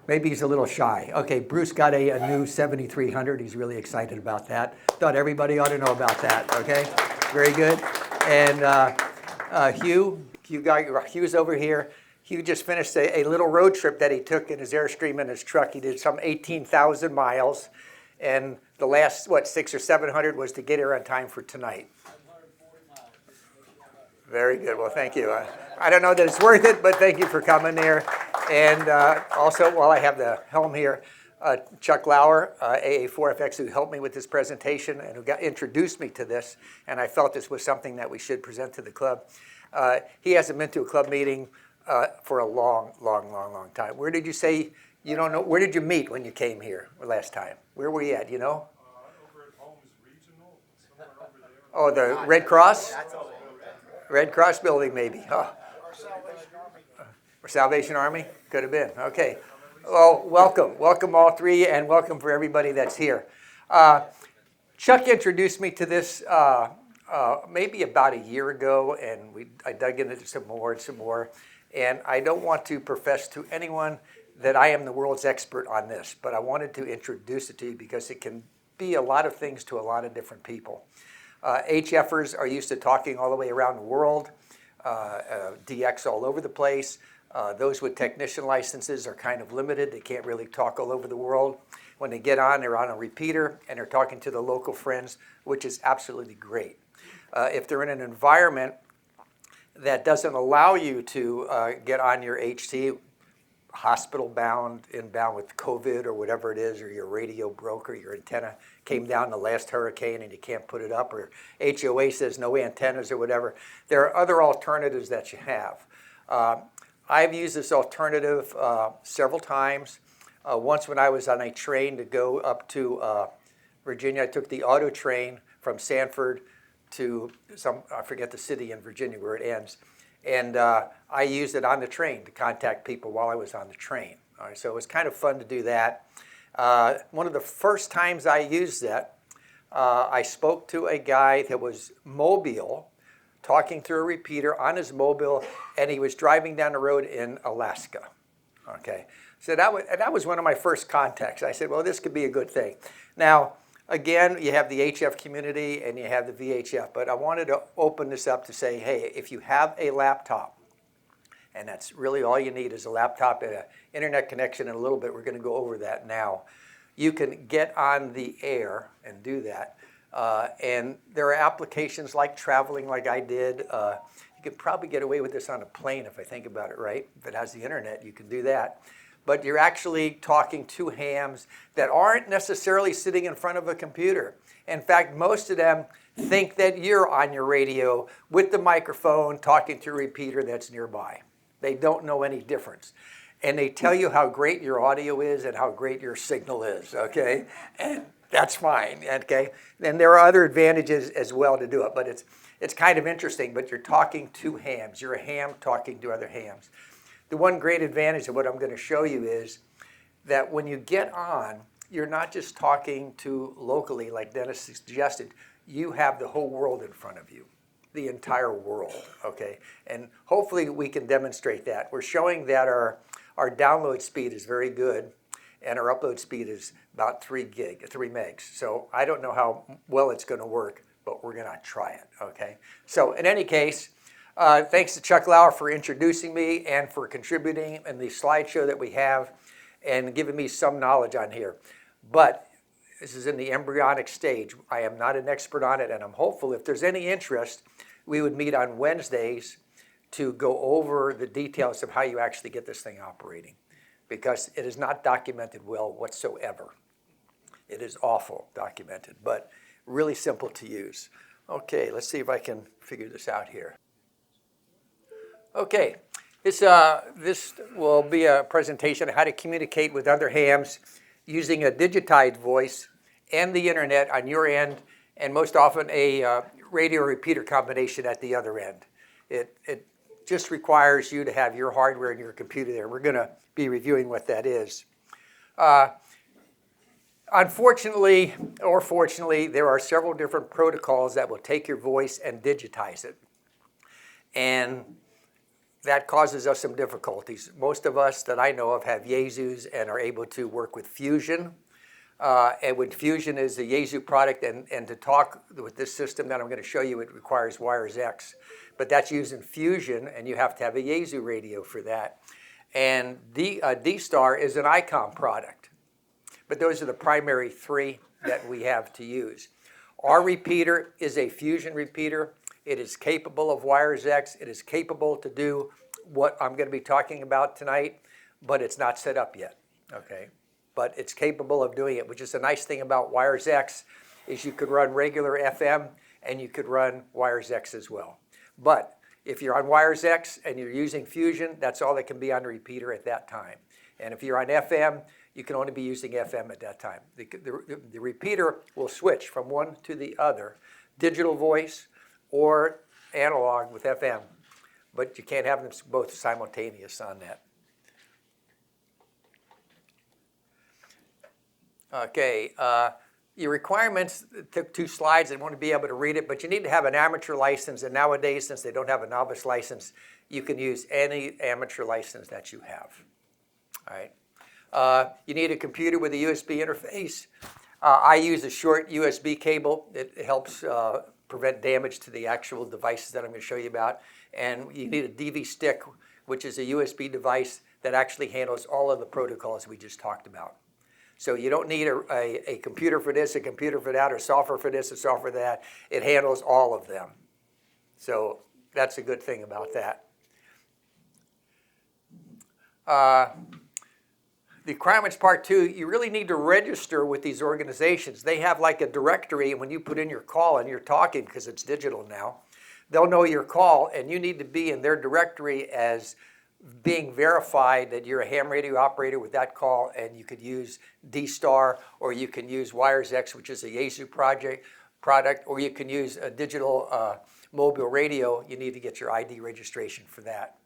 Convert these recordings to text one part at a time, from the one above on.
Maybe he's a little shy. Okay, Bruce got a new 7300. He's really excited about that. Thought everybody ought to know about that, okay? Very good. And Hugh's over here. Hugh just finished a little road trip that he took in his Airstream in his truck. He did some 18,000 miles. And the last, 600 or 700 was to get here on time for tonight. 740 miles. Very good. Well, thank you. I don't know that it's worth it, but thank you for coming here. And also, while I have the helm here, Chuck Lauer, AA4FX, who helped me with this presentation and who introduced me to this, and I felt this was something that we should present to the club. He hasn't been to a club meeting for a long time. Where did you say, you don't know, where did you meet when you came here last time? Where were you at, you know? Over at Holmes Regional, somewhere over there. Oh, the Red Cross? Red Cross building, maybe. Oh. Or Salvation Army? Could have been. Okay. Well, welcome. Welcome all three, and welcome for everybody that's here. Chuck introduced me to this maybe about a year ago, and I dug into it some more. And I don't want to profess to anyone that I am the world's expert on this, but I wanted to introduce it to you because it can be a lot of things to a lot of different people. HFers are used to talking all the way around the world, DX all over the place. Those with technician licenses are kind of limited. They can't really talk all over the world. When they get on, they're on a repeater, and they're talking to the local friends, which is absolutely great. If they're in an environment that doesn't allow you to get on your HT, hospital-bound, inbound with COVID or whatever it is, or your radio broke, or your antenna came down the last hurricane and you can't put it up, or HOA says no antennas or whatever, there are other alternatives that you have. I've used this alternative several times. Once when I was on a train to go up to Virginia, I took the auto train from Sanford to I forget the city in Virginia where it ends. And I used it on the train to contact people while I was on the train. All right, so it was kind of fun to do that. One of the first times I used that, I spoke to a guy that was mobile, talking through a repeater on his mobile, and he was driving down the road in Alaska. Okay, so that was one of my first contacts. I said, well, this could be a good thing. Now, again, you have the HF community and you have the VHF, but I wanted to open this up to say, hey, if you have a laptop, and that's really all you need is a laptop and an internet connection in a little bit, we're going to go over that now, you can get on the air and do that. And there are applications like traveling like I did. You could probably get away with this on a plane if I think about it right. If it has the internet, you can do that. But you're actually talking to hams that aren't necessarily sitting in front of a computer. In fact, most of them think that you're on your radio with the microphone talking to a repeater that's nearby. They don't know any difference. And they tell you how great your audio is and how great your signal is, okay? And that's fine, okay? And there are other advantages as well to do it, but it's kind of interesting, but you're talking to hams. You're a ham talking to other hams. The one great advantage of what I'm going to show you is that when you get on, you're not just talking to locally like Dennis suggested. You have the whole world in front of you, the entire world, okay? And hopefully we can demonstrate that. We're showing that our download speed is very good and our upload speed is about 3 megs. So I don't know how well it's going to work, but we're going to try it, okay? So in any case, thanks to Chuck Lauer for introducing me and for contributing in the slideshow that we have and giving me some knowledge on here. But this is in the embryonic stage. I am not an expert on it, and I'm hopeful if there's any interest, we would meet on Wednesdays to go over the details of how you actually get this thing operating, because it is not documented well whatsoever. It is awful documented, but really simple to use. Okay, let's see if I can figure this out here. Okay, this will be a presentation on how to communicate with other hams using a digitized voice and the internet on your end, and most often a radio repeater combination at the other end. It just requires you to have your hardware and your computer there. We're going to be reviewing what that is. Unfortunately, or fortunately, there are several different protocols that will take your voice and digitize it. And that causes us some difficulties. Most of us that I know of have Yaesus and are able to work with Fusion. And with Fusion is the Yaesu product, and to talk with this system that I'm going to show you, it requires Wires X. But that's using Fusion, and you have to have a Yaesu radio for that. And D-Star is an ICOM product. But those are the primary three that we have to use. Our repeater is a Fusion repeater. It is capable of Wires X. It is capable to do what I'm going to be talking about tonight, but it's not set up yet, okay? But it's capable of doing it, which is a nice thing about Wires X, is you could run regular FM and you could run Wires X as well. But if you're on Wires X and you're using Fusion, that's all that can be on the repeater at that time. And if you're on FM, you can only be using FM at that time. The repeater will switch from one to the other, digital voice or analog with FM, but you can't have them both simultaneous on that. Okay, your requirements, took 2 slides. I want to be able to read it, but you need to have an amateur license, and nowadays, since they don't have a novice license, you can use any amateur license that you have. All right. You need a computer with a USB interface. I use a short USB cable. It helps prevent damage to the actual devices that I'm going to show you about. And you need a DV stick, which is a USB device that actually handles all of the protocols we just talked about. So you don't need a computer for this, a computer for that, or software for this, or software for that. It handles all of them. So that's a good thing about that. The requirements part 2, you really need to register with these organizations. They have like a directory, and when you put in your call and you're talking, because it's digital now, they'll know your call, and you need to be in their directory as being verified that you're a ham radio operator with that call, and you could use D-Star, or you can use Wires X, which is a Yaesu product, or you can use a digital mobile radio. You need to get your ID registration for that.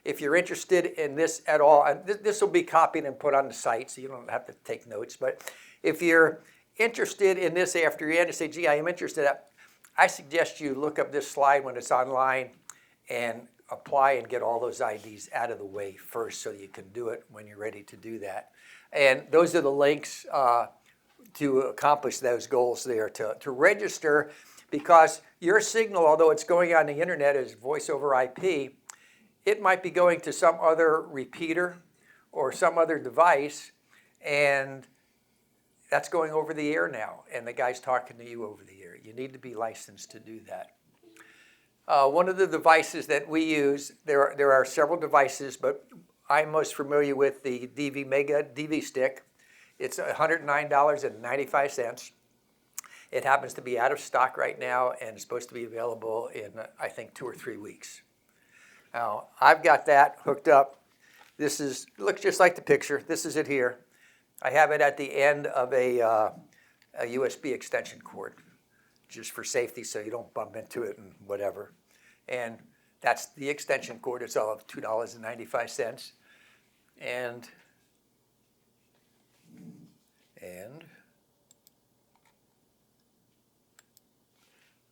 If you're interested in this at all, and this will be copied and put on the site, so you don't have to take notes, but if you're interested in this after you end and say, gee, I am interested, I suggest you look up this slide when it's online and apply and get all those IDs out of the way first so you can do it when you're ready to do that. And those are the links to accomplish those goals there, to register, because your signal, although it's going on the internet as voice over IP, it might be going to some other repeater or some other device, and that's going over the air now, and the guy's talking to you over the air. You need to be licensed to do that. One of the devices that we use, there are several devices, but I'm most familiar with the DV Mega DV stick. It's $109.95. It happens to be out of stock right now, and it's supposed to be available in, I think, 2 or 3 weeks. Now, I've got that hooked up. It looks just like the picture. This is it here. I have it at the end of a USB extension cord, just for safety so you don't bump into it and whatever. And that's the extension cord. It's all of $2.95. And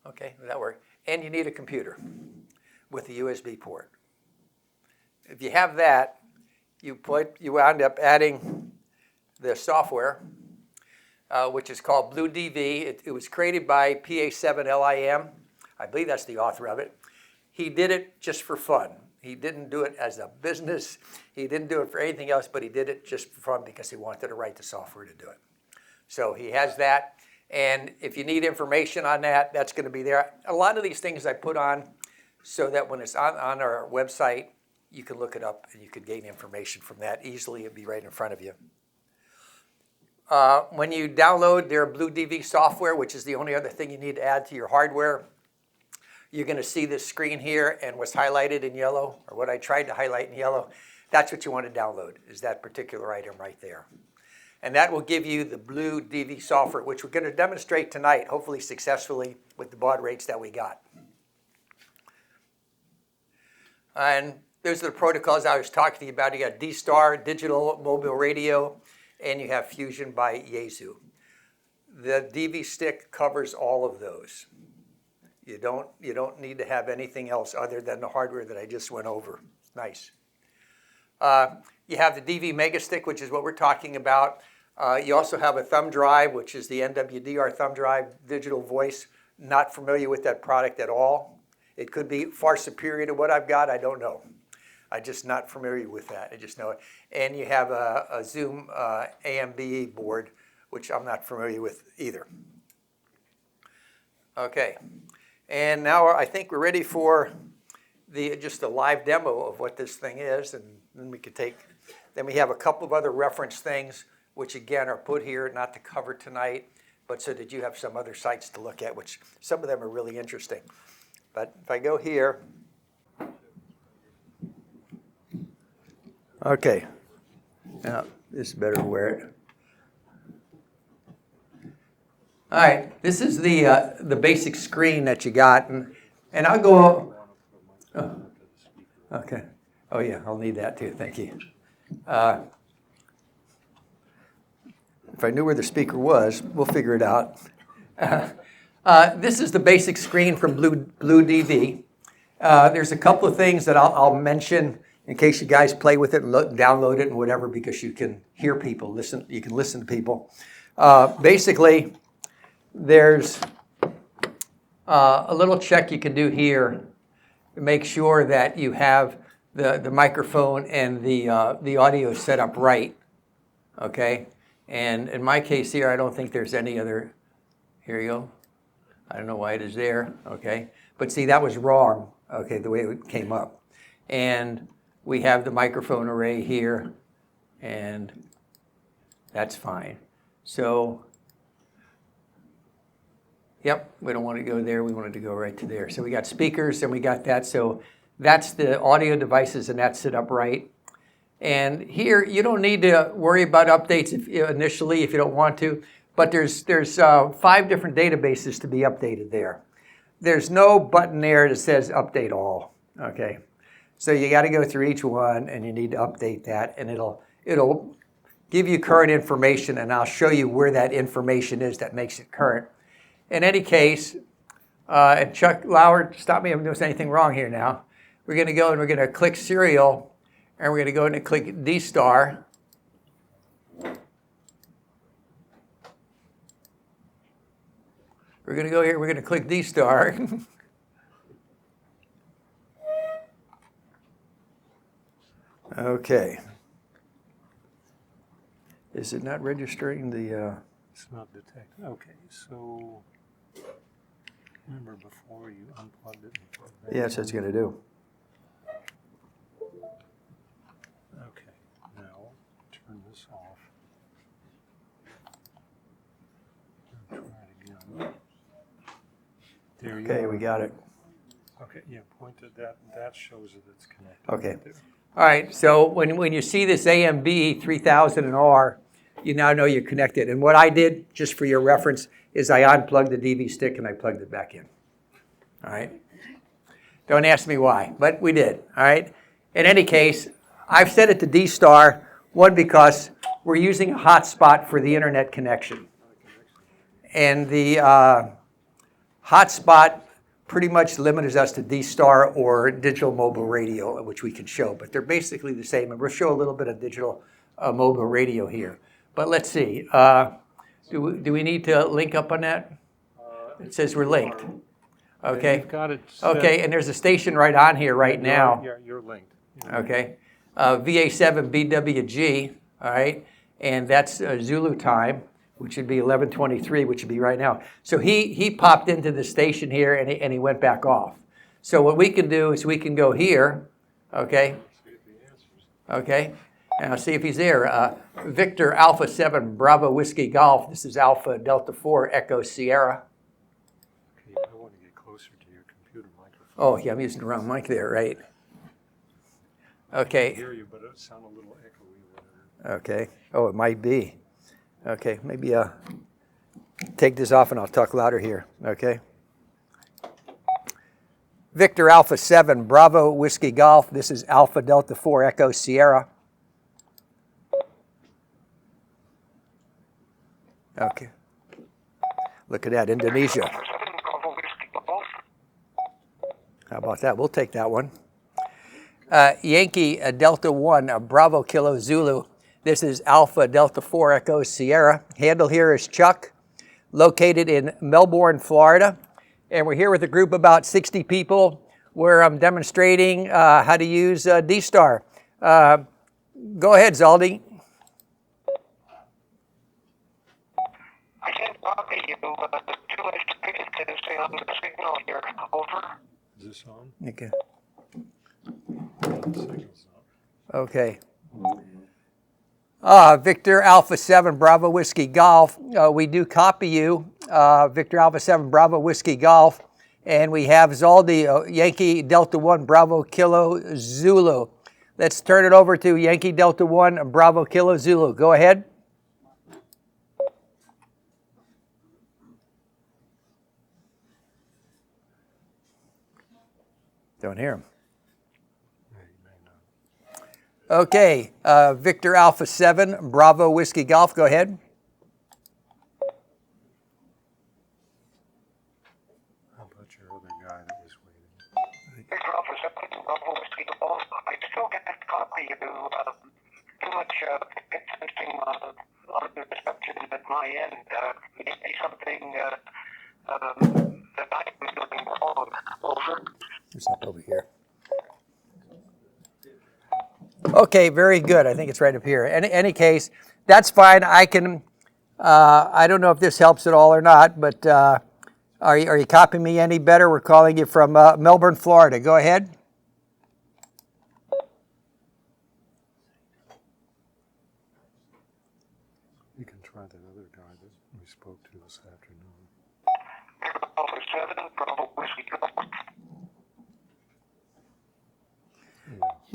okay, that worked. And you need a computer with a USB port. If you have that, you wound up adding the software, which is called Blue DV. It was created by PA7LIM. I believe that's the author of it. He did it just for fun. He didn't do it as a business. He didn't do it for anything else, but he did it just for fun because he wanted to write the software to do it. So he has that. And if you need information on that, that's going to be there. A lot of these things I put on so that when it's on our website, you can look it up and you can gain information from that easily. It'll be right in front of you. When you download their Blue DV software, which is the only other thing you need to add to your hardware, you're going to see this screen here, and what's highlighted in yellow, or what I tried to highlight in yellow, that's what you want to download, is that particular item right there. And that will give you the Blue DV software, which we're going to demonstrate tonight, hopefully successfully with the baud rates that we got. And those are the protocols I was talking to you about. You got D-Star, digital mobile radio, and you have Fusion by Yaesu. The DV stick covers all of those. You don't need to have anything else other than the hardware that I just went over. Nice. You have the DV Megastick, which is what we're talking about. You also have a thumb drive, which is the NWDR thumb drive, digital voice. Not familiar with that product at all. It could be far superior to what I've got. I don't know. I'm just not familiar with that. I just know it. And you have a Zoom AMBE board, which I'm not familiar with either. Okay. And now I think we're ready for just a live demo of what this thing is, and then we could take. Then we have a couple of other reference things, which again are put here, not to cover tonight, but so that you have some other sites to look at, which some of them are really interesting. But if I go here, okay, now this is better wear it. All right, this is the basic screen that you got, and I'll go. Oh, okay. Oh yeah, I'll need that too. Thank you. If I knew where the speaker was, we'll figure it out. This is the basic screen from Blue DV. There's a couple of things that I'll mention in case you guys play with it and download it and whatever, because you can hear people, you can listen to people. Basically, there's a little check you can do here to make sure that you have the microphone and the audio set up right, okay? And in my case here, I don't think there's any other, here you go. I don't know why it is there, okay? But see, that was wrong, okay, the way it came up. And we have the microphone array here, and that's fine. So, yep, we don't want to go there, we wanted to go right to there. So we got speakers and we got that, so that's the audio devices and that's set up right. And here, you don't need to worry about updates initially if you don't want to, but there's 5 different databases to be updated there. There's no button there that says update all, okay? So you got to go through each one and you need to update that, and it'll give you current information, and I'll show you where that information is that makes it current. In any case, and Chuck Lauer, stop me if I'm doing anything wrong here now. We're going to go and we're going to click serial, and we're going to go and click D star. We're going to go here, we're going to click D star. Okay. Is it not registering the... It's not detected. Okay, so remember before you unplugged it? Yeah, that's what it's going to do. Okay, now turn this off. And try it again. There you Okay, go. we got it. Okay, yeah, pointed that. That shows that it's connected. Okay. Right there. All right, so when you see this AMB 3000 and R, you now know you're connected. And what I did, just for your reference, is I unplugged the DV stick and I plugged it back in. All right? Don't ask me why, but we did. All right? In any case, I've set it to D star, one, because we're using a hotspot for the internet connection. And the hotspot pretty much limits us to D star or digital mobile radio, which we can show, but they're basically the same. And we'll show a little bit of digital mobile radio here. But let's see. Do we need to link up on that? It says we're linked. Okay. You've got it set. Okay, and there's a station right on here right now. You're linked. Okay. VA7BWG, all right, and that's Zulu time, which would be 11:23, which would be right now. So he popped into the station here and he went back off. So what we can do is we can go here, okay? Okay, and I'll see if he's there. Victor Alpha 7 Bravo Whiskey Golf. This is Alpha Delta 4 Echo Sierra. Okay, I want to get closer to your computer microphone. Oh, yeah, I'm using the wrong mic there, right? Okay. I hear you, but it sounds a little echoey. Whatever. Okay. Oh, it might be. Okay, maybe take this off and I'll talk louder here, okay? Victor Alpha 7 Bravo Whiskey Golf. This is Alpha Delta 4 Echo Sierra. Okay. Look at that, Indonesia. How about that? We'll take that one. Yankee Delta 1, Bravo Kilo Zulu. This is Alpha Delta 4 Echo Sierra. Handle here is Chuck, located in Melbourne, Florida. And we're here with a group of about 60 people where I'm demonstrating how to use D-Star. Go ahead, Zaldi. I can't copy you. Too much to pick it to stay on the signal here. Over. Is this on? Okay. Signal's on. Okay. Victor Alpha 7 Bravo Whiskey Golf. We do copy you, Victor Alpha 7 Bravo Whiskey Golf. And we have Zaldi, Yankee Delta 1 Bravo Kilo Zulu. Let's turn it over to Yankee Delta 1 Bravo Kilo Zulu. Go ahead. Don't hear him. Okay, Victor Alpha 7 Bravo Whiskey Golf. Go ahead. How about your other guy that was waiting? Victor Alpha 7 Bravo Whiskey Golf. I still can't copy you. Too much testing on the reception at my end. Maybe something that I'm doing wrong. Over. It's up over here. Okay, very good. I think it's right up here. In any case, that's fine. I can, I don't know if this helps at all or not, but are you copying me any better? We're calling you from Melbourne, Florida. Go ahead. You can try that other guy that we spoke to this afternoon. Alpha 7 Bravo Whiskey Golf.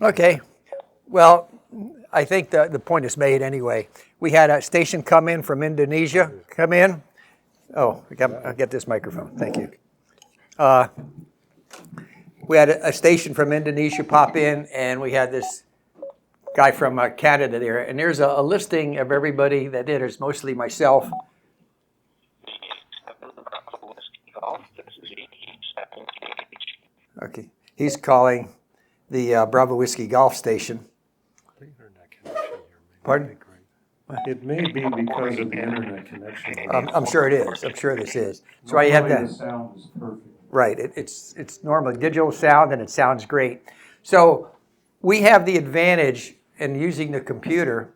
Okay. Well, I think the point is made anyway. We had a station come in from Indonesia. Come in. Oh, I'll get this microphone. Thank you. We had a station from Indonesia pop in, and we had this guy from Canada there. And there's a listing of everybody that did. It's mostly myself. Okay. He's calling the Bravo Whiskey Golf Station. The internet connection here may Pardon? not be great. It may be because of the internet connection. I'm sure it is. I'm sure this is. That's why you have Normally that. the sound is perfect. Right. It's normally digital sound, and it sounds great. So we have the advantage in using the computer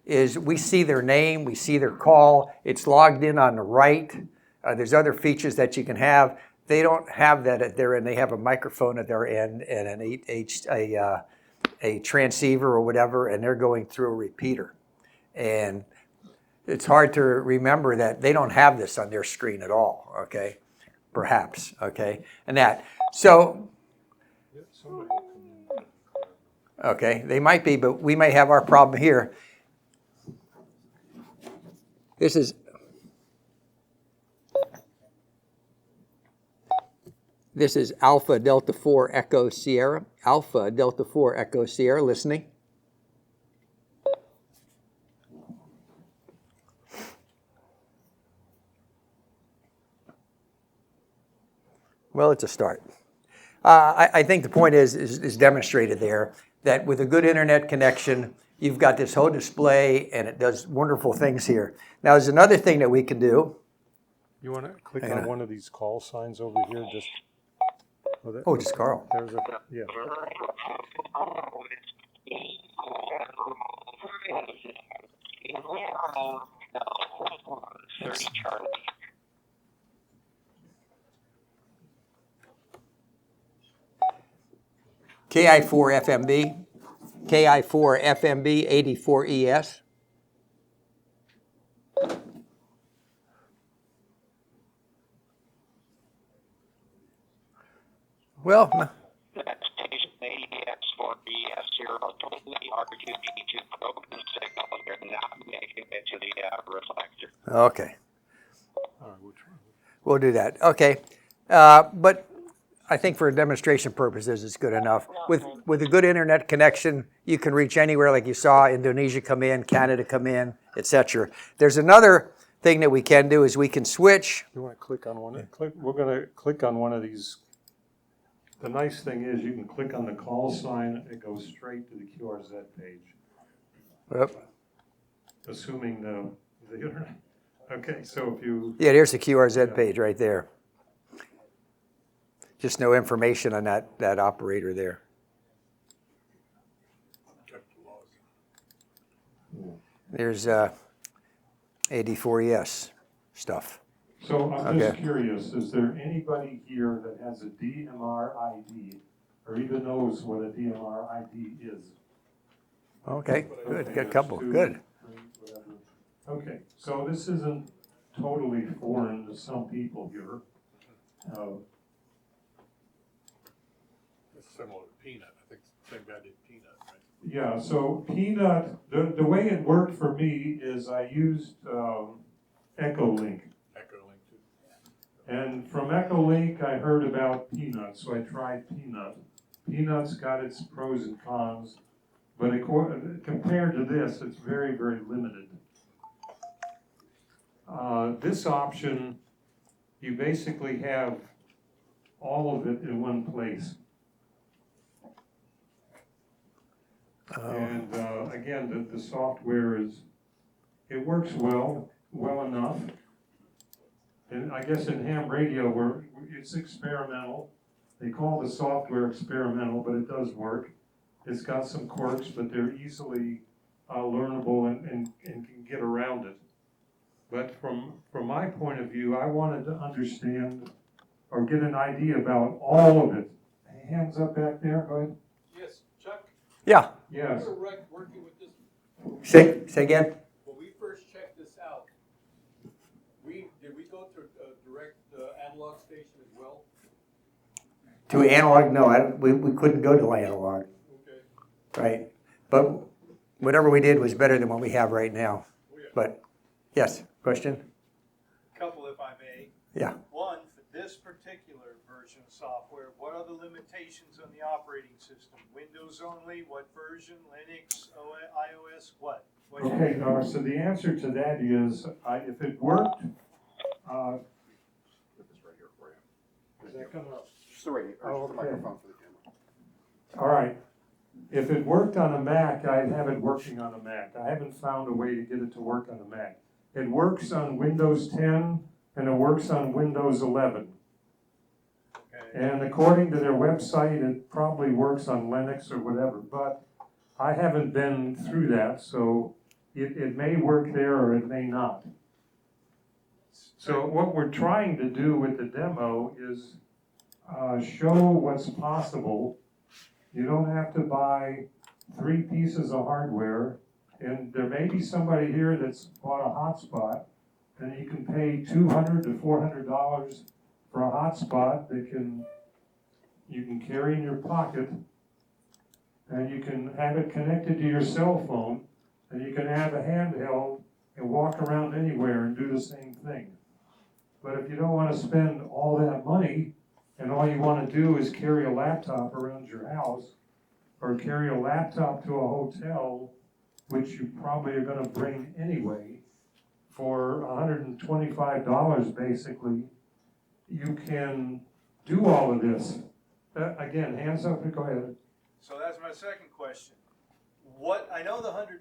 is we see their name, we see their call. It's logged in on the right. There's other features that you can have. They don't have that at their end. They have a microphone at their end and a transceiver or whatever, and they're going through a repeater. And it's hard to remember that they don't have this on their screen at all, okay? Perhaps, okay? And that. So, okay, they might be, but we may have our problem here. This is Alpha Delta 4 Echo Sierra. Alpha Delta 4 Echo Sierra, listening. Well, it's a start. I think the point is demonstrated there, that with a good internet connection, you've got this whole display, and it does wonderful things here. Now, there's another thing that we can do. You want to click on one of these call signs over here? Just Just Carl. There's a yeah. KI4 FMB, KI4 FMB 84 ES. Well, That's station AEX4BS0 totally RGB2 probe signal. You're not making it to the reflector. okay, All right, we'll try. we'll do that. Okay, but I think for demonstration purposes, it's good enough. With a good internet connection, you can reach anywhere, like you saw Indonesia come in, Canada come in, etc. There's another thing that we can do is we can switch. You want to click on one? We're going to click on one of these the nice thing is you can click on the call sign, it goes straight to the QRZ page, Yep. assuming the internet. Okay, so if you, Yeah, there's the QRZ page right there. Just no information on that operator there. There's AD4ES stuff. so I'm just Okay. curious, is there anybody here that has a DMR ID or even knows what a DMR ID is? Okay, good, Okay, good couple, there's 2, good. 3, whatever. Okay, so this isn't totally foreign to some people here. It's similar to Peanut. I think the same guy did Peanut, right? Yeah, so Peanut, the way it worked for me is I used EchoLink. Echo-Link too. And from EchoLink, I heard about Peanut, so I tried Peanut. Peanut's got its pros and cons, but compared to this, it's very, very limited. This option, you basically have all of it in one place. And again, the software it works well enough. And I guess in ham radio, it's experimental. They call the software experimental, but it does work. It's got some quirks, but they're easily learnable and can get around it. But from my point of view, I wanted to understand or get an idea about all of it. Hands up back there, go ahead. Yes, Chuck, Yeah, Yes. you were working with this, say again? when we first checked this out, did we go to a direct analog station as well? To analog, no, we couldn't go to analog, Okay. right? But whatever we did was better than what we have right now. Oh, yeah. But, yes, question? Couple, if I may. Yeah. One, for this particular version of software, what are the limitations on the operating system? Windows only, what version, Linux, iOS, what? Okay, so the answer to that is, if it worked, Put this right here for you. is that coming up? Just the radio, Oh, or just the okay. microphone for the camera. All right. If it worked on a Mac, I'd have it working on a Mac. I haven't found a way to get it to work on a Mac. It works on Windows 10 and it works on Windows 11. Okay. And according to their website, it probably works on Linux or whatever, but I haven't been through that, so it may work there or it may not. So what we're trying to do with the demo is show what's possible. You don't have to buy 3 pieces of hardware, and there may be somebody here that's bought a hotspot, and you can pay $200 to $400 for a hotspot that you can carry in your pocket, and you can have it connected to your cell phone, and you can have a handheld and walk around anywhere and do the same thing. But if you don't want to spend all that money, and all you want to do is carry a laptop around your house, or carry a laptop to a hotel, which you probably are going to bring anyway, for $125 basically, you can do all of this. Again, hands up and go ahead. So that's my second question. I know the 100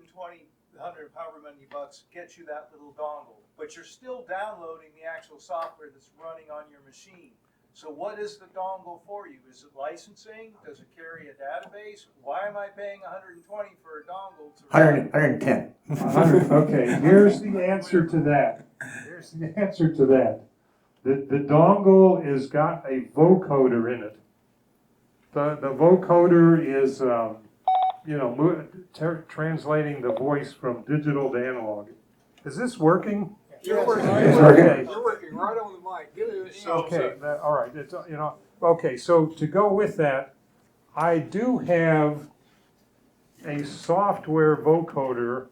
however many bucks gets you that little dongle, but you're still downloading the actual software that's running on your machine. So what is the dongle for you? Is it licensing? Does it carry a database? Why am I paying 120 for a dongle to 110. 100, okay, here's the answer to that. Here's the answer to that. The dongle has got a vocoder in it. The vocoder is, translating the voice from digital to analog. Is this working? You're working It's working. You're working right on the mic. Give it an Okay, all right. It's, okay, so to go with that, I do have a software vocoder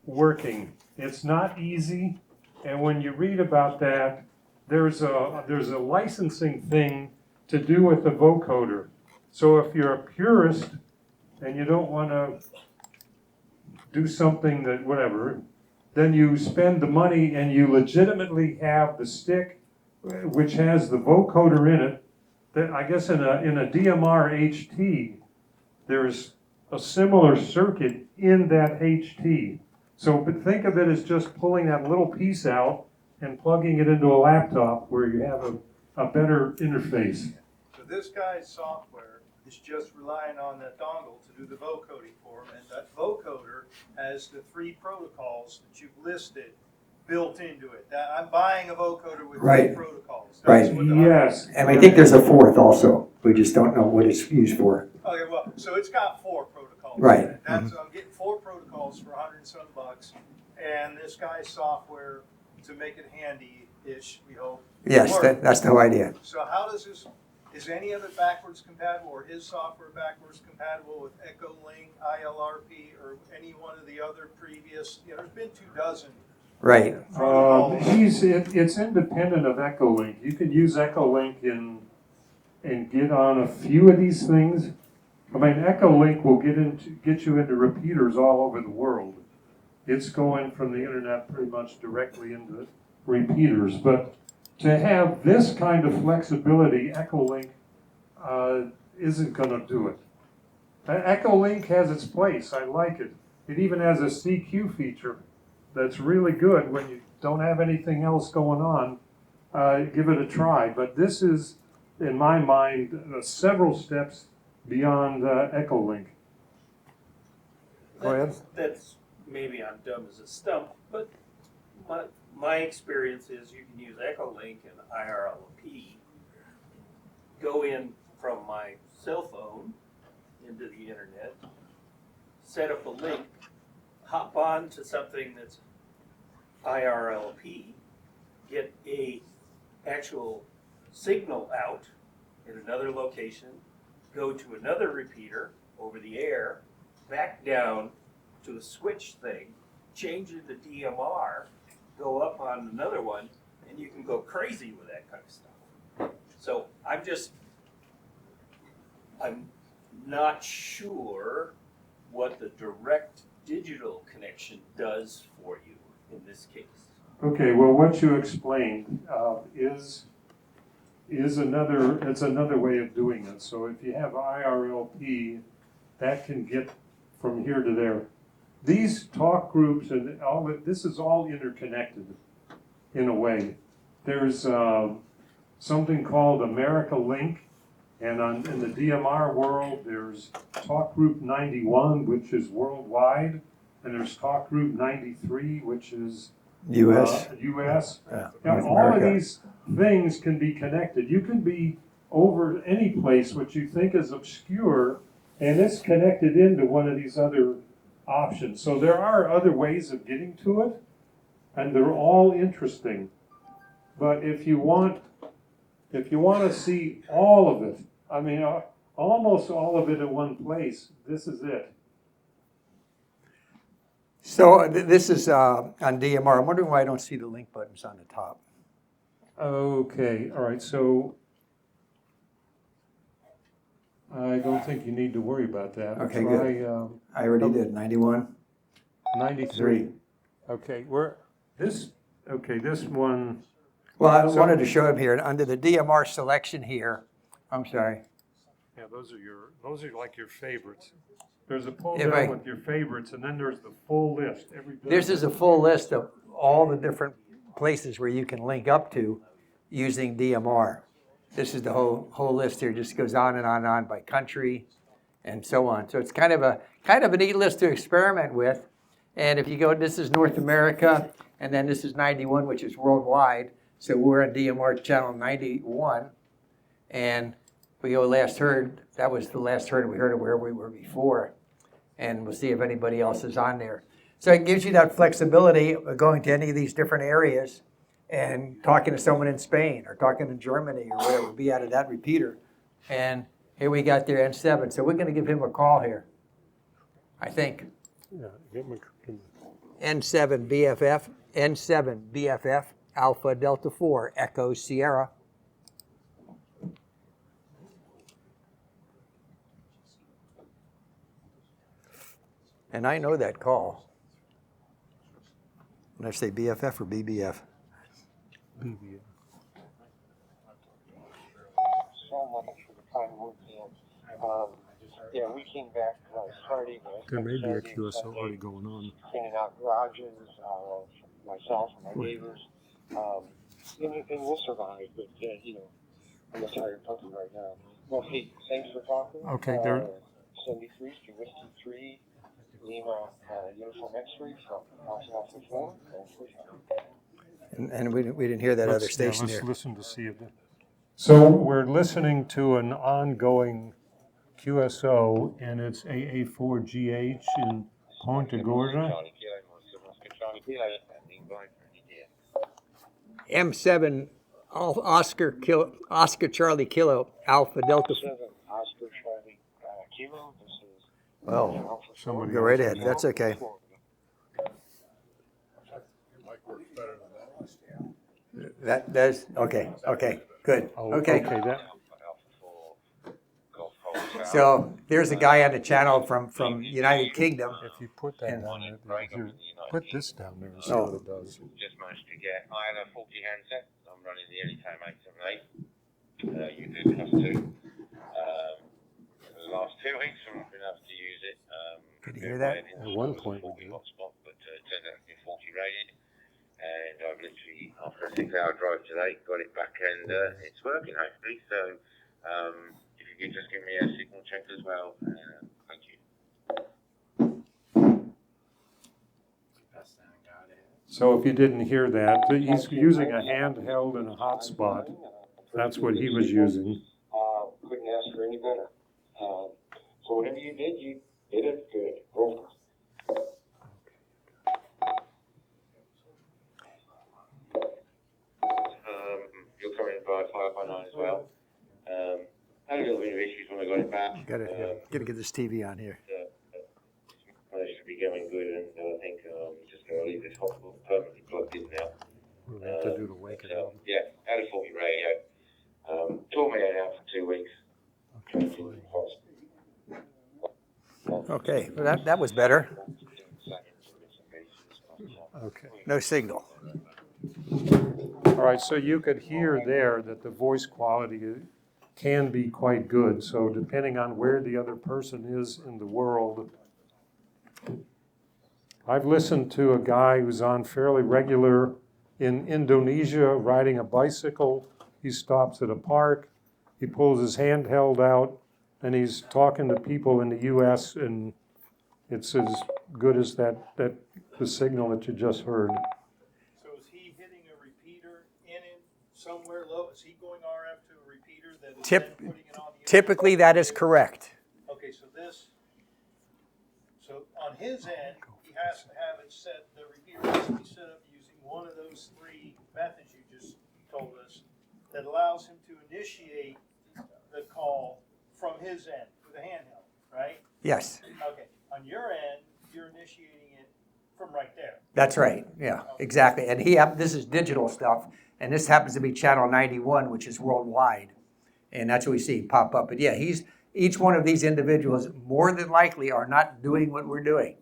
working. It's not easy, and when you read about that, there's a licensing thing to do with the vocoder. So if you're a purist and you don't want to do something that whatever, then you spend the money and you legitimately have the stick, which has the vocoder in it, I guess in a DMR HT, there's a similar circuit in that HT. So but think of it as just pulling that little piece out and plugging it into a laptop where you have a better interface. So this guy's software is just relying on that dongle to do the vocoding for him, and that vocoder has the 3 protocols that you've listed built into it. That I'm buying a vocoder with Right. 3 protocols. Right. What the Yes. And I think there's a fourth also. We just don't know what it's used for. Okay, well, so it's got 4 protocols. Right. in it. That's I'm getting 4 protocols for $100 and some bucks, and this guy's software to make it handy-ish, we hope. Yes, work. that's the whole idea. So how does this? Is any of it backwards compatible, or his software backwards compatible with EchoLink, ILRP, or any one of the other previous? You know, there's been 24. Right. It's independent of EchoLink. You can use EchoLink and get on a few of these things. I mean, EchoLink will get you into repeaters all over the world. It's going from the internet pretty much directly into repeaters. But to have this kind of flexibility, EchoLink isn't going to do it. EchoLink has its place. I like it. It even has a CQ feature that's really good when you don't have anything else going on. Give it a try. But this is, in my mind, several steps beyond EchoLink. Go ahead. That's maybe I'm dumb as a stump, but my experience is you can use EchoLink and IRLP, go in from my cell phone into the internet, set up a link, hop on to something that's IRLP, get a actual signal out in another location, go to another repeater over the air, back down to a switch thing, change it to DMR, go up on another one, and you can go crazy with that kind of stuff. So I'm not sure what the direct digital connection does for you in this case. Okay, well, what you explained is another way of doing it. So if you have IRLP, that can get from here to there. These talk groups and all this is all interconnected in a way. There's something called America Link, and in the DMR world, there's Talk Group 91, which is worldwide, and there's Talk Group 93, which is U.S. U.S. Yeah, Now, North all of America. these things can be connected. You can be over any place which you think is obscure, and it's connected into one of these other options. So there are other ways of getting to it, and they're all interesting. But if you want to see all of it, I mean, almost all of it in one place, this is it. So this is on DMR. I'm wondering why I don't see the link buttons on the top. Okay, all right, so I don't think you need to worry about that. Okay, Try, good. I already did, 91. 93. Okay, this one, Well, I wanted to show him here, under the DMR selection here, I'm sorry. yeah, those are like your favorites. There's a pull If down with your favorites, and then there's the full list. This is a full list of all the different places where you can link up to using DMR. This is the whole list here, just goes on and on and on by country and so on. So it's kind of a neat list to experiment with. And if you go, this is North America, and then this is 91, which is worldwide. So we're on DMR channel 91, and we go last heard. That was the last heard we heard of where we were before, and we'll see if anybody else is on there. So it gives you that flexibility of going to any of these different areas and talking to someone in Spain or talking in Germany or whatever, be out of that repeater. And here we got their N7. So we're going to give him a call here, I think. Yeah, get my, N7 BFF, Alpha Delta 4, Echo Sierra. And I know that call. When I say BFF or BBF? BB. Someone fine work there. Yeah, we came back Friday night. There may be a Saturday, QSO Sunday, already going on. cleaning out garages, myself and my neighbors. And we'll survive, but, I'm a tired puppy right now. Well, hey, thanks for talking. Okay, there. 73, Whiskey 3, Lima, Uniform X-ray from Alpha 4. Thanks for talking. And we didn't hear that other station let's there. listen to see if. So we're listening to an ongoing QSO, and it's AA4GH in Ponta Gorda. M7 Oscar Charlie Kilo Alpha Delta. 7 Oscar Charlie Kilo. This is Oh, Somebody go right else ahead. can That's okay. That does okay. Okay, good. Oh, Okay. that. So there's a guy on the channel from United Kingdom. If you put that down there, here, put this down there and see Oh. what it does. Just managed to get. I had a faulty handset. I'm running the Anytime 878. You did have to. For the last 2 weeks, I've been able to use it. Could you hear that? At one point we did. Hotspot, but it turned out to be faulty rated. And I've literally, after a 6-hour drive today, got it back and it's working hopefully. So if you could just give me a signal check as well, thank you. So if you didn't hear that, he's using a handheld and a hotspot. That's what he was using. Couldn't ask for any better. So whatever you did it good. Over. You're coming by 519 as well. Had a little bit of issues when I got it back. Gotta get this TV on here. Managed to be going good, and I think I'm just going to leave this hospital permanently plugged in now. What do we have to do to wake it So, up? yeah, had a faulty radio. Tore me out for 2 weeks. Okay, well that was better. Okay. No signal. All right, so you could hear there that the voice quality can be quite good. So depending on where the other person is in the world, I've listened to a guy who's on fairly regular in Indonesia riding a bicycle. He stops at a park, he pulls his handheld out, and he's talking to people in the US, and it's as good as the signal that you just heard. So is he hitting a repeater in it somewhere low? Is he going RF to a repeater that is then putting it on the Typically that is correct. Okay, so on his end, he has to have it set, the repeater has to be set up using one of those 3 methods you just told us that allows him to initiate the call from his end with a handheld, right? Yes, Okay, on your end, you're initiating it from right there. that's right. Yeah, exactly. And this is digital stuff, and this happens to be channel 91, which is worldwide. And that's what we see pop up. But yeah, each one of these individuals more than likely are not doing what we're doing.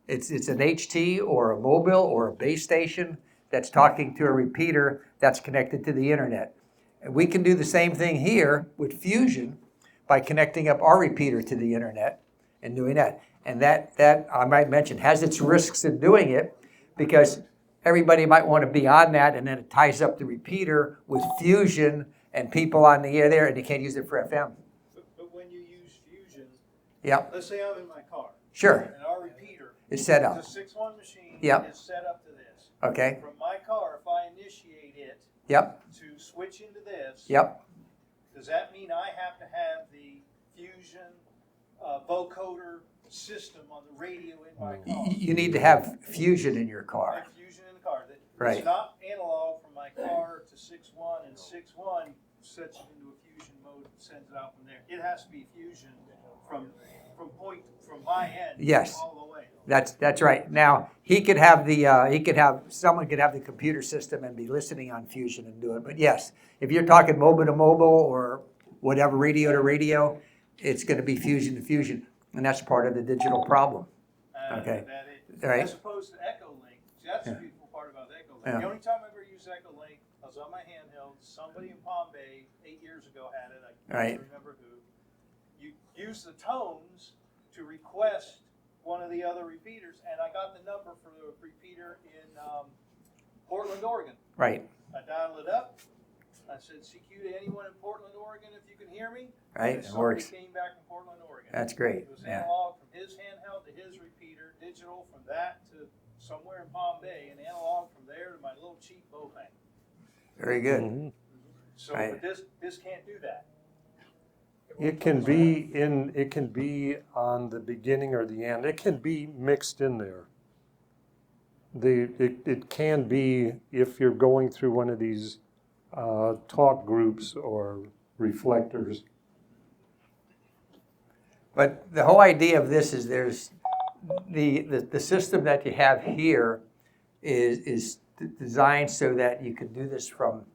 It's an HT or a mobile or a base station that's talking to a repeater that's connected to the internet. And we can do the same thing here with Fusion by connecting up our repeater to the internet and doing that. And that I might mention has its risks in doing it because everybody might want to be on that and then it ties up the repeater with Fusion and people on the air there and they can't use it for FM. But when you use Fusion, Yep, let's say I'm in my car. sure. And our repeater It's set up. is a 6-1 machine. Yep. Is set up to this. Okay. From my car, if I initiate it Yep, to switch into this, yep. does that mean I have to have the Fusion vocoder system on the radio in my car? You need to have Fusion in your I car. have Fusion in the car. Right. It's not analog from my car to 6.1 and 6.1 sets it into a Fusion mode and sends it out from there. It has to be Fusion from my end Yes. all the way. That's right. Now someone could have the computer system and be listening on Fusion and do it. But yes, if you're talking mobile to mobile or whatever, radio to radio, it's going to be Fusion to Fusion, and that's part of the digital problem. Okay. Right. As opposed to Echo Link. See, that's the beautiful part about Echo Link. Yeah. The only time I ever used Echo Link, I was on my handheld. Somebody in Palm Bay 8 years ago had it. I Right. can't remember who. use the tones to request one of the other repeaters, and I got the number for the repeater in Portland, Oregon. Right, I dialed it up. I said, CQ to anyone in Portland, Oregon, if you can hear me. right, And it works. somebody came back from Portland, Oregon. That's great, It was yeah. analog from his handheld to his repeater, digital from that to somewhere in Palm Bay, and analog from there to my little cheap Bowfang. Very good. So, Right. but this can't do that. It can be on the beginning or the end. It can be mixed in there. It can be if you're going through one of these talk groups or reflectors. But the whole idea of this is there's the system that you have here is designed so that you can do this from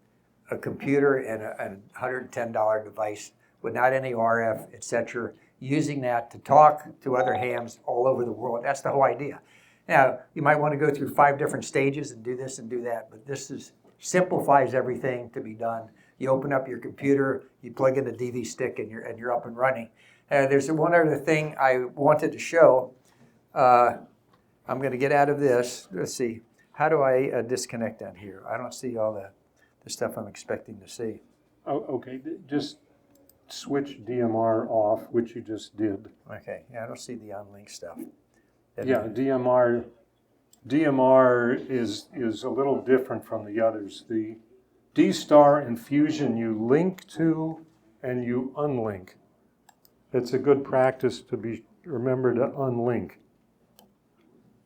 a computer and a $110 device without any RF, etc., using that to talk to other hams all over the world. That's the whole idea. Now, you might want to go through 5 different stages and do this and do that, but this simplifies everything to be done. You open up your computer, you plug in the DV stick, and you're up and running. There's one other thing I wanted to show. I'm going to get out of this. Let's see. How do I disconnect down here? I don't see all the stuff I'm expecting to see. Oh, okay, just switch DMR off, which you just did. Okay, yeah, I don't see the on-link stuff. Yeah, DMR is a little different from the others. The D-Star and Fusion you link to and you unlink. It's a good practice to remember to unlink.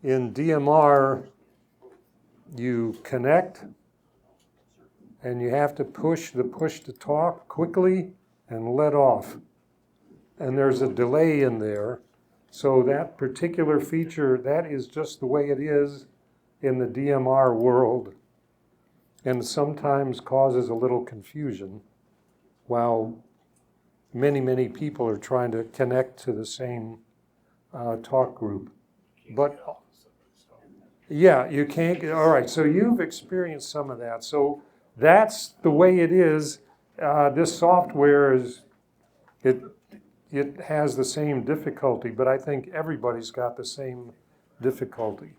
In DMR, you connect and you have to push the push to talk quickly and let off. And there's a delay in there. So that particular feature, that is just the way it is in the DMR world, and sometimes causes a little confusion while many, many people are trying to connect to the same talk group. But yeah, you can't get, all right, so you've experienced some of that. So that's the way it is. This software it has the same difficulty, but I think everybody's got the same difficulty.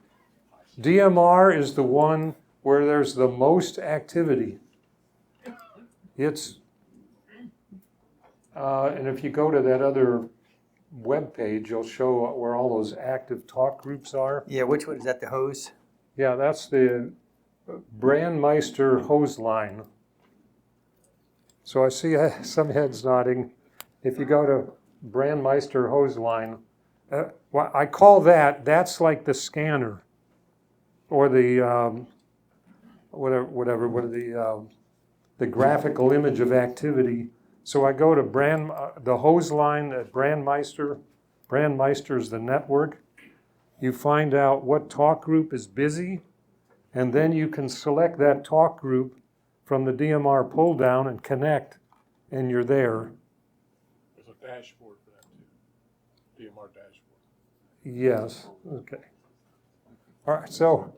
DMR is the one where there's the most activity. It's, and if you go to that other web page, you'll show where all those active talk groups are. Yeah, which one is that? The hose? Yeah, that's the Brandmeister hose line. So I see some heads nodding. If you go to Brandmeister hose line, well, I call that's like the scanner, or the the graphical image of activity. So I go to the hose line at Brandmeister. Brandmeister is the network. You find out what talk group is busy, and then you can select that talk group from the DMR pull down and connect, and you're there. There's a dashboard for that too, DMR dashboard. Yes, okay. All right, so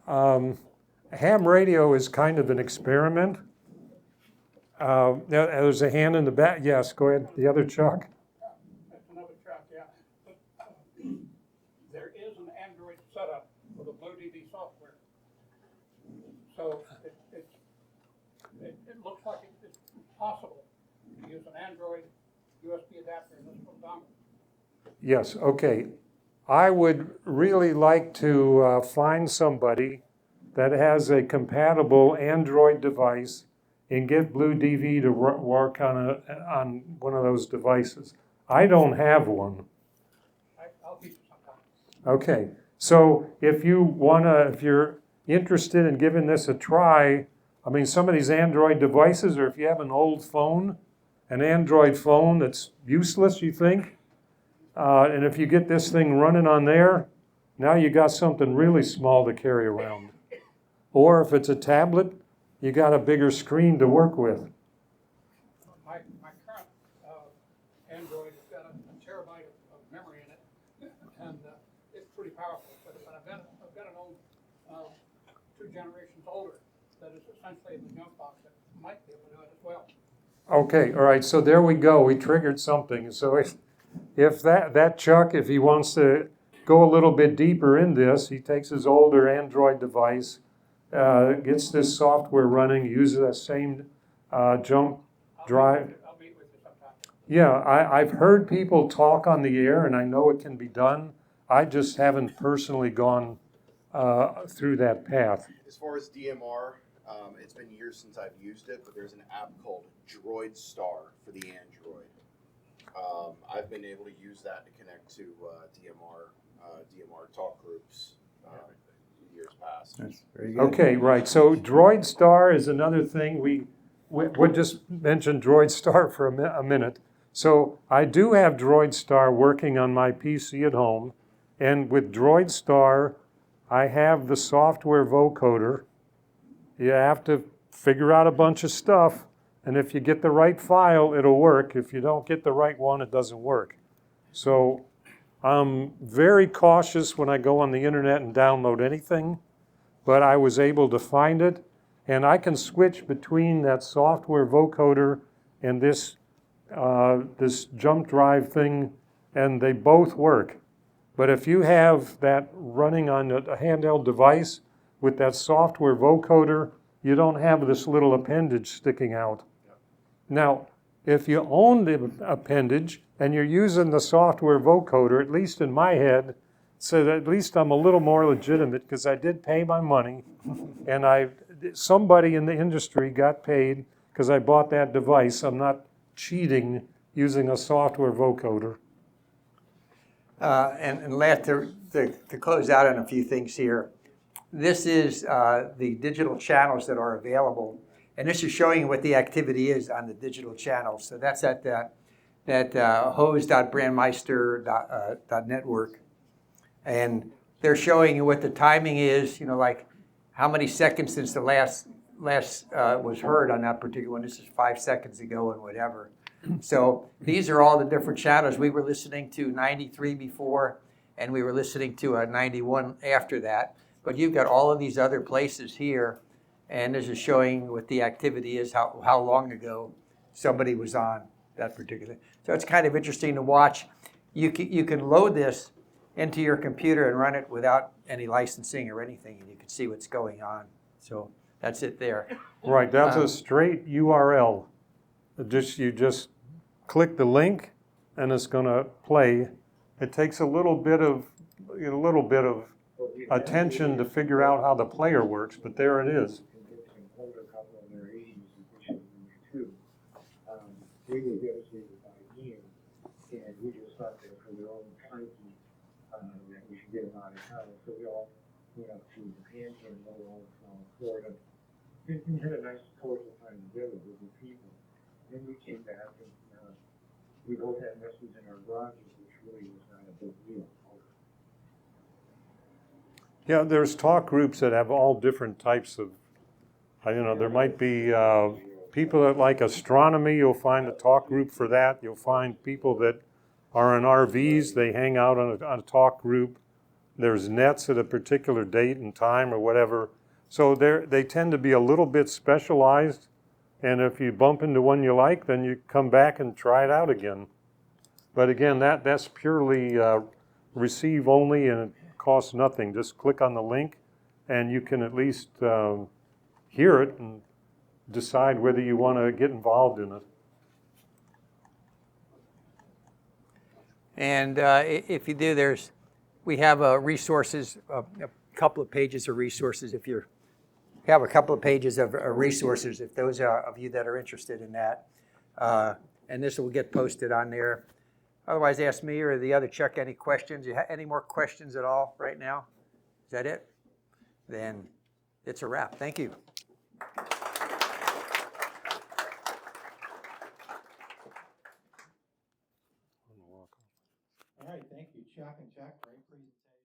ham radio is kind of an experiment. There's a hand in the back. Yes, go ahead. The other Chuck. That's another track, yeah. There is an Android setup for the BlueDV software. So it looks like it's possible to use an Android USB adapter in this little dongle. Yes, okay. I would really like to find somebody that has a compatible Android device and get BlueDV to work on one of those devices. I don't have one. I'll teach you sometime. Okay, so if you're interested in giving this a try, I mean, some of these Android devices, or if you have an old phone, an Android phone that's useless, you think, and if you get this thing running on there, now you got something really small to carry around. Or if it's a tablet, you got a bigger screen to work with. My current Android has got a terabyte of memory in it, and it's pretty powerful. But I've got an old 2 generations older that is essentially the jump box that might be able to do it as well. Okay, all right, so there we go. We triggered something. So if that Chuck, if he wants to go a little bit deeper in this, he takes his older Android device, gets this software running, uses that same jump drive. I'll meet with you sometime. Yeah, I've heard people talk on the air, and I know it can be done. I just haven't personally gone through that path. As far as DMR, it's been years since I've used it, but there's an app called Droid Star for the Android. I've been able to use that to connect to DMR talk groups years past. That's very good. Okay, right. So Droid Star is another thing. We'll just mention Droid Star for a minute. So I do have Droid Star working on my PC at home, and with Droid Star, I have the software vocoder. You have to figure out a bunch of stuff, and if you get the right file, it'll work. If you don't get the right one, it doesn't work. So I'm very cautious when I go on the internet and download anything, but I was able to find it, and I can switch between that software vocoder and this jump drive thing, and they both work. But if you have that running on a handheld device with that software vocoder, you don't have this little appendage sticking out. Now, if you own the appendage and you're using the software vocoder, at least in my head, so that at least I'm a little more legitimate because I did pay my money, and somebody in the industry got paid because I bought that device. I'm not cheating using a software vocoder. And last, to close out on a few things here, this is the digital channels that are available, and this is showing you what the activity is on the digital channels. So that's at that hose.brandmeister.network, and they're showing you what the timing is. Like how many seconds since the last was heard on that particular one. This is 5 seconds ago and whatever. So these are all the different channels. We were listening to 93 before, and we were listening to 91 after that. But you've got all of these other places here, and this is showing what the activity is, how long ago somebody was on that particular. So it's kind of interesting to watch. You can load this into your computer and run it without any licensing or anything, and you can see what's going on. So that's it there. Right, that's a straight URL. You just click the link, and it's going to play. It takes a little bit of attention to figure out how the player works, but there it is. We were devastated by Ian, and we just thought that for their own psyche, that we should get them out of town. So we all went up to Japan and Florida, and had a nice social time together with the people. Then we came back, and we both had messes in our garages, which really was not a big deal. Yeah, there's talk groups that have all different types of, there might be people that like astronomy, you'll find a talk group for that. You'll find people that are in RVs, they hang out on a talk group. There's nets at a particular date and time or whatever. So they tend to be a little bit specialized, and if you bump into one you like, then you come back and try it out again. But again, that's purely receive only, and it costs nothing. Just click on the link, and you can at least hear it and decide whether you want to get involved in it. And if you do, we have resources, a couple of pages of resources. If you have a couple of pages of resources, if those of you that are interested in that, and this will get posted on there. Otherwise, ask me or the other Chuck any questions. You have any more questions at all right now? Is that it? Then it's a wrap. Thank you. All right, thank you, Chuck and Chuck. Great presentation.